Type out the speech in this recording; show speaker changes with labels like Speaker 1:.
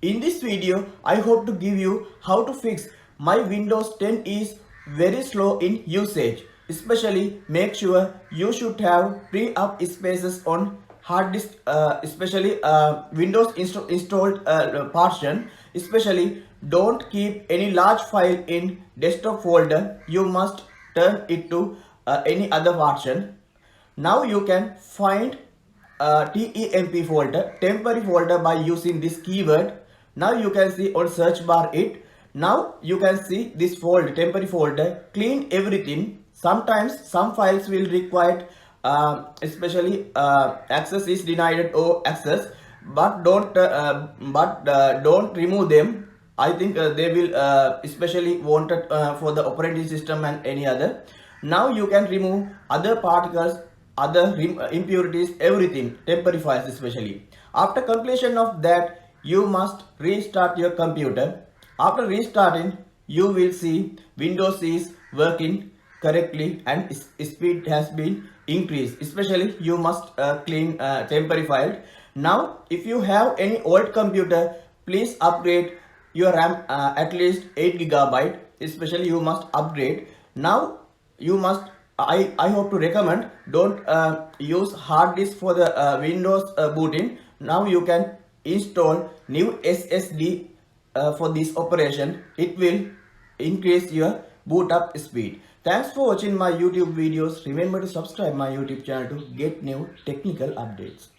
Speaker 1: In this video, I hope to give you how to fix my Windows 10 is very slow in usage. Especially make sure you should have pre-up spaces on hard disk, especially Windows installed partition. Especially don't keep any large file in desktop folder. You must turn it to any other partition. Now you can find temp folder, temporary folder by using this keyword. Now you can see on search bar it. Now you can see this folder, temporary folder, clean everything. Sometimes some files will require especially access is denied or access, but don't remove them. I think they will especially wanted for the operating system and any other. Now you can remove other particles, other impurities, everything, temporary files especially. After completion of that, you must restart your computer. After restarting, you will see Windows is working correctly and speed has been increased. Especially you must clean temporary file. Now if you have any old computer, please upgrade your RAM at least 8 gigabyte. Especially you must upgrade. Now you must, I hope to recommend, don't use hard disk for the Windows booting. Now you can install new SSD for this operation. It will increase your boot up speed. Thanks for watching my YouTube videos. Remember to subscribe my YouTube channel to get new technical updates.